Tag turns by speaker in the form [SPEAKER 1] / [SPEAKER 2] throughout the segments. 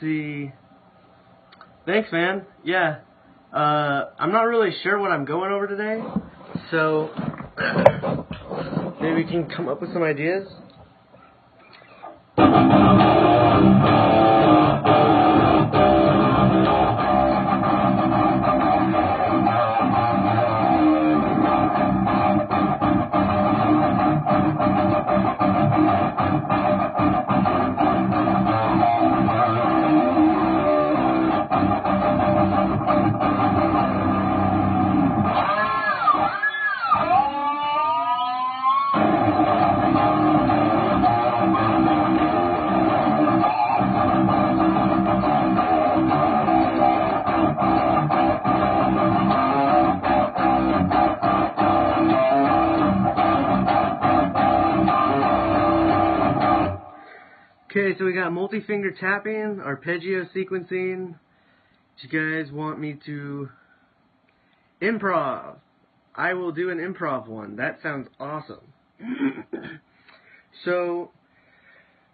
[SPEAKER 1] see. Thanks, man. Yeah. I'm not really sure what I'm going over today, so maybe we can come up with some ideas. Okay, so we got multi-finger tapping, arpeggio sequencing. Do you guys want me to improv? I will do an improv one. That sounds awesome. So,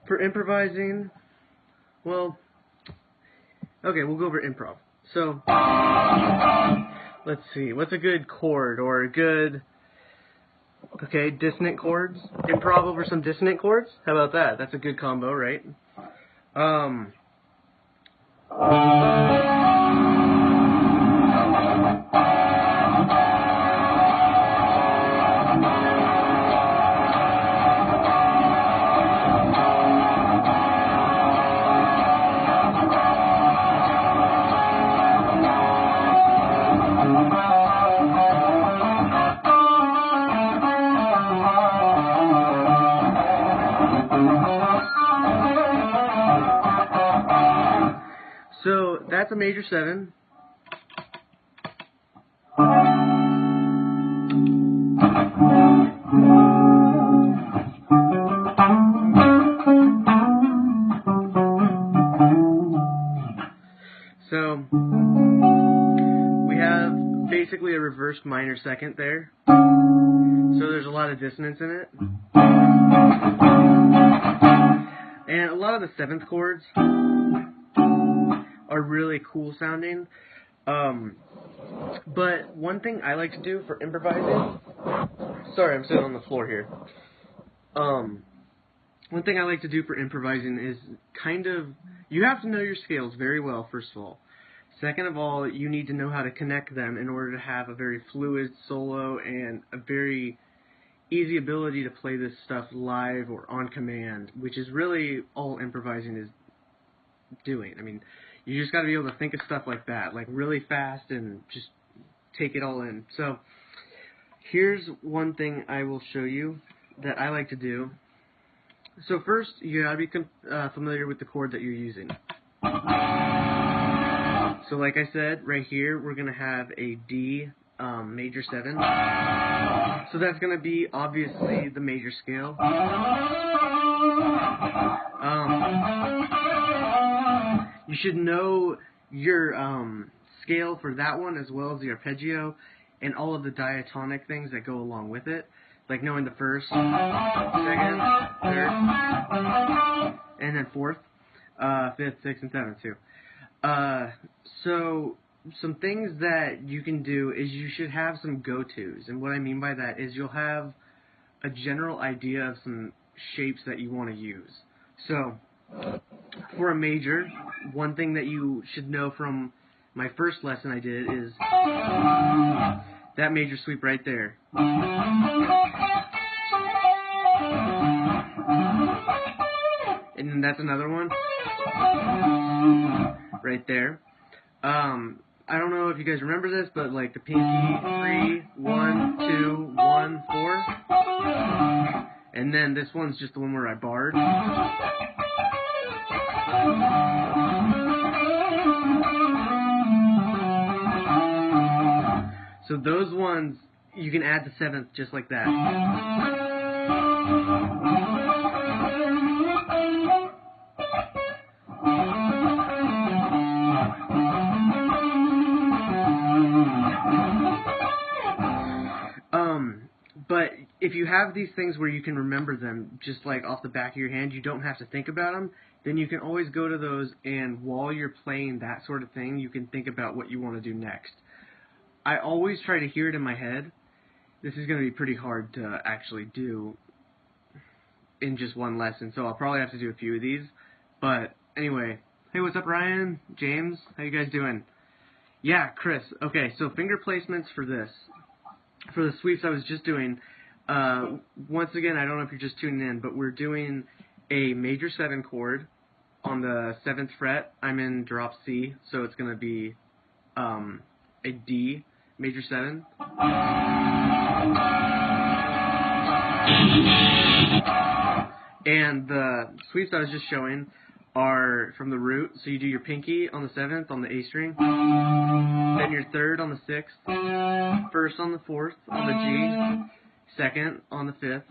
[SPEAKER 1] for improvising, well, okay, we'll go over improv. So, let's see, what's a good chord or a good... Okay, dissonant chords. Improv over some dissonant chords. How about that? That's a good combo, right? So that's a major 7. So we have basically a reversed minor second there. So there's a lot of dissonance in it. And a lot of the 7th chords are really cool sounding. But one thing I like to do for improvising... Sorry, I'm sitting on the floor here. One thing I like to do for improvising is kind of... You have to know your scales very well, first of all. Second of all, you need to know how to connect them in order to have a very fluid solo and a very easy ability to play this stuff live or on command, which is really all improvising is doing. I mean, you just got to be able to think of stuff like that, like really fast and just take it all in. So here's one thing I will show you that I like to do. So first, you got to be familiar with the chord that you're using. So like I said, right here, we're going to have a D major 7. So that's going to be, obviously, the major scale. You should know your scale for that one as well as the arpeggio and all of the diatonic things that go along with it. Like knowing the first, second, third, and then fourth, fifth, sixth, and seventh too. So some things that you can do is you should have some go-tos. And what I mean by that is you'll have a general idea of some shapes that you want to use. So for a major, one thing that you should know from my first lesson I did is that major sweep right there. And then that's another one right there. I don't know if you guys remember this, but like the pinky 3, 1, 2, 1, 4. And then this one's just the one where I barred. So those ones, you can add the 7th just like that. But if you have these things where you can remember them just like off the back of your hand, you don't have to think about them, then you can always go to those, and while you're playing that sort of thing, you can think about what you want to do next. I always try to hear it in my head. This is going to be pretty hard to actually do in just one lesson, so I'll probably have to do a few of these. But anyway, hey, what's up, Ryan? James? How you guys doing? Yeah, Chris. Okay, so finger placements for this. For the sweeps I was just doing, once again, I don't know if you're just tuning in, but we're doing a major 7 chord on the 7th fret. I'm in drop C, so it's going to be a D, major 7. And the sweeps I was just showing are from the root, so you do your pinky on the 7th on the A string, then your 3rd on the 6th, 1st on the 4th on the G, 2nd on the 5th,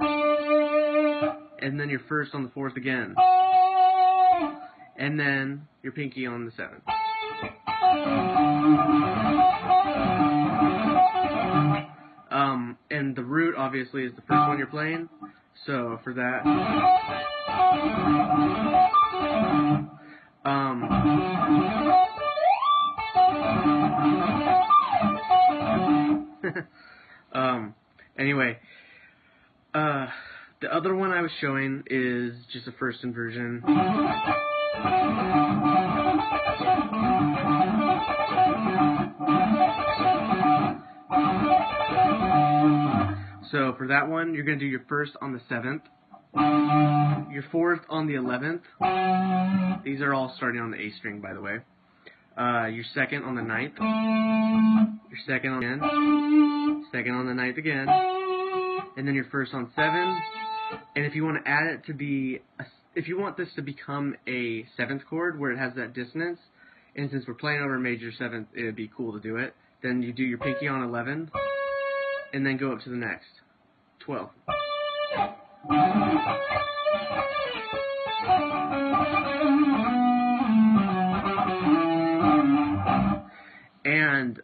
[SPEAKER 1] and then your 1st on the 4th again, and then your pinky on the 7th. And the root obviously is the first one you're playing, so for that, anyway, the other one I was showing is just a first inversion. So for that one, you're going to do your 1st on the 7th, your 4th on the 11th. These are all starting on the A string, by the way. Your 2nd on the 9th, your 2nd on the 10th, 2nd on the 9th again, and then your 1st on 7. And if you want to add it to be, if you want this to become a 7th chord where it has that dissonance, and since we're playing over a major 7th, it would be cool to do it, then you do your pinky on 11, and then go up to the next, 12. And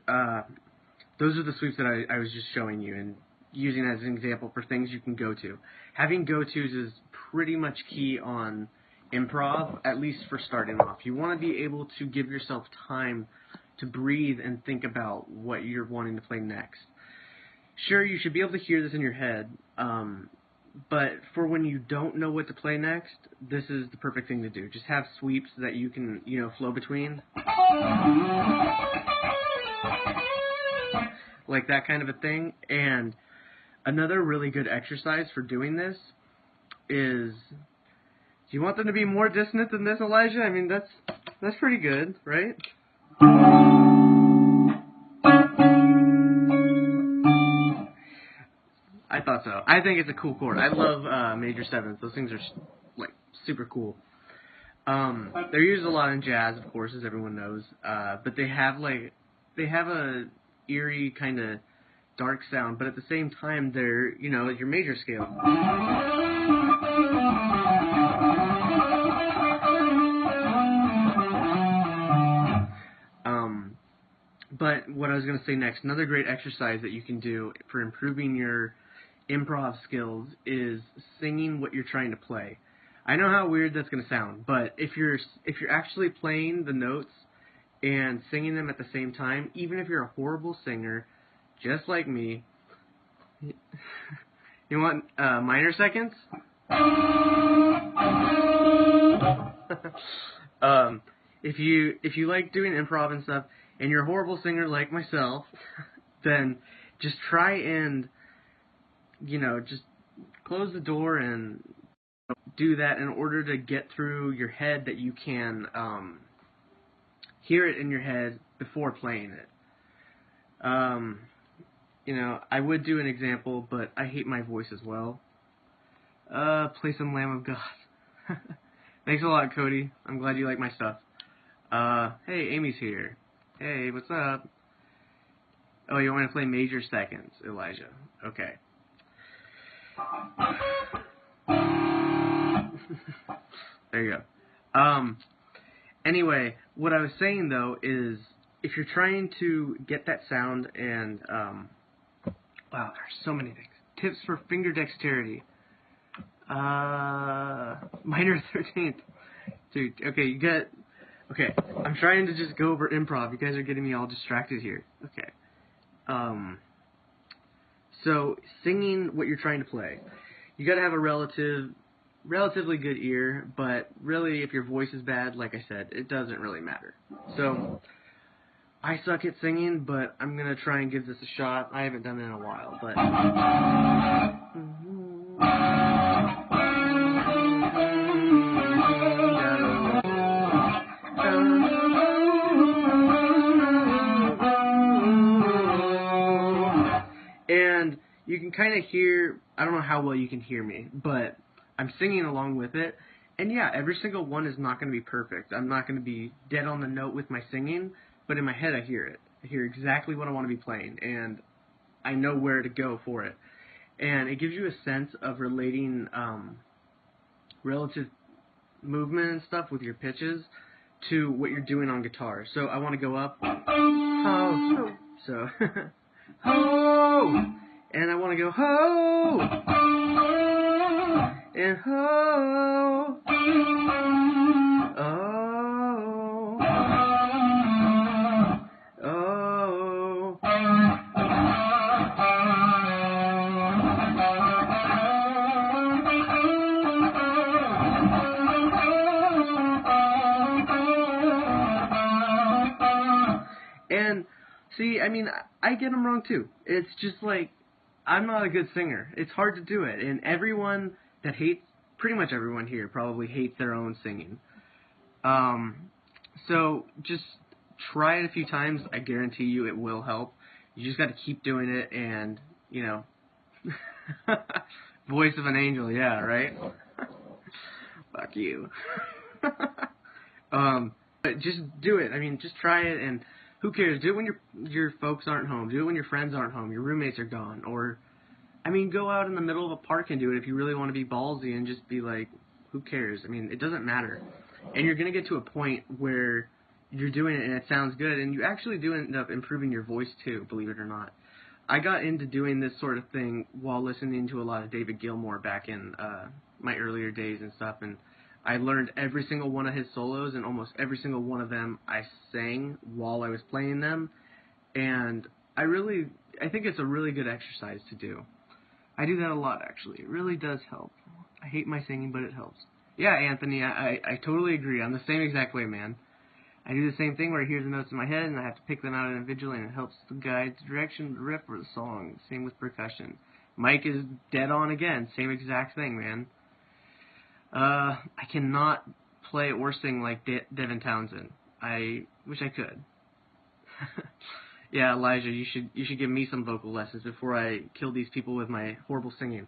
[SPEAKER 1] those are the sweeps that I was just showing you and using as an example for things you can go to. Having go-tos is pretty much key on improv, at least for starting off. You want to be able to give yourself time to breathe and think about what you're wanting to play next. Sure, you should be able to hear this in your head, but for when you don't know what to play next, this is the perfect thing to do. Just have sweeps that you can, flow between. Like that kind of a thing. And another really good exercise for doing this is, do you want them to be more dissonant than this, Elijah? I mean, that's pretty good, right? I thought so. I think it's a cool chord. I love major 7s. Those things are like super cool. They're used a lot in jazz, of course, as everyone knows. But they have a eerie kind of dark sound, but at the same time they're your major scale. But what I was going to say next, another great exercise that you can do for improving your improv skills is singing what you're trying to play. I know how weird that's going to sound, but if you're actually playing the notes and singing them at the same time, even if you're a horrible singer, just like me, you want minor seconds? If you like doing improv and stuff, and you're a horrible singer like myself, then just try and just close the door and do that in order to get through your head that you can hear it in your head before playing it. I would do an example, but I hate my voice as well. Play some Lamb of God. Thanks a lot, Cody. I'm glad you like my stuff. Hey, Amy's here. Hey, what's up? Oh, you want me to play major seconds, Elijah. Okay. There you go. Anyway, what I was saying, though, is if you're trying to get that sound and, wow, there's so many things. tips for finger dexterity. Minor 13th. Dude, okay, okay, I'm trying to just go over improv. You guys are getting me all distracted here. Okay. So, singing what you're trying to play. You gotta have a relatively good ear, but really, if your voice is bad, like I said, it doesn't really matter. So, I suck at singing, but I'm gonna try and give this a shot. I haven't done it in a while, but... And you can kind of hear, I don't know how well you can hear me, but I'm singing along with it. And yeah, every single one is not going to be perfect. I'm not going to be dead on the note with my singing, but in my head I hear it. I hear exactly what I want to be playing, and I know where to go for it. And it gives you a sense of relating relative movement and stuff with your pitches to what you're doing on guitar. So I want to go up, ho, so, ho, and I want to go ho, and ho, oh, oh, and see, I mean, I get them wrong too. It's just like, I'm not a good singer. It's hard to do it, and everyone that hates, pretty much everyone here probably hates their own singing. So just try it a few times. I guarantee you it will help. You just got to keep doing it, and, you know, voice of an angel, yeah, right? Fuck you. But just do it. I mean, just try it, and who cares? Do it when your folks aren't home. Do it when your friends aren't home. Your roommates are gone. Or, I mean, go out in the middle of a park and do it if you really want to be ballsy and just be like, who cares? I mean, it doesn't matter. And you're going to get to a point where you're doing it and it sounds good, and you actually do end up improving your voice too, believe it or not. I got into doing this sort of thing while listening to a lot of David Gilmour back in my earlier days and stuff, and I learned every single one of his solos, and almost every single one of them I sang while I was playing them, and I think it's a really good exercise to do. I do that a lot, actually. It really does help. I hate my singing, but it helps. Yeah, Anthony, I totally agree. I'm the same exact way, man. I do the same thing where I hear the notes in my head, and I have to pick them out individually, and it helps to guide the direction, the riff, or the song. Same with percussion. Mike is dead on again. Same exact thing, man. I cannot play or sing like Devin Townsend. I wish I could. Yeah, Elijah, you should give me some vocal lessons before I kill these people with my horrible singing.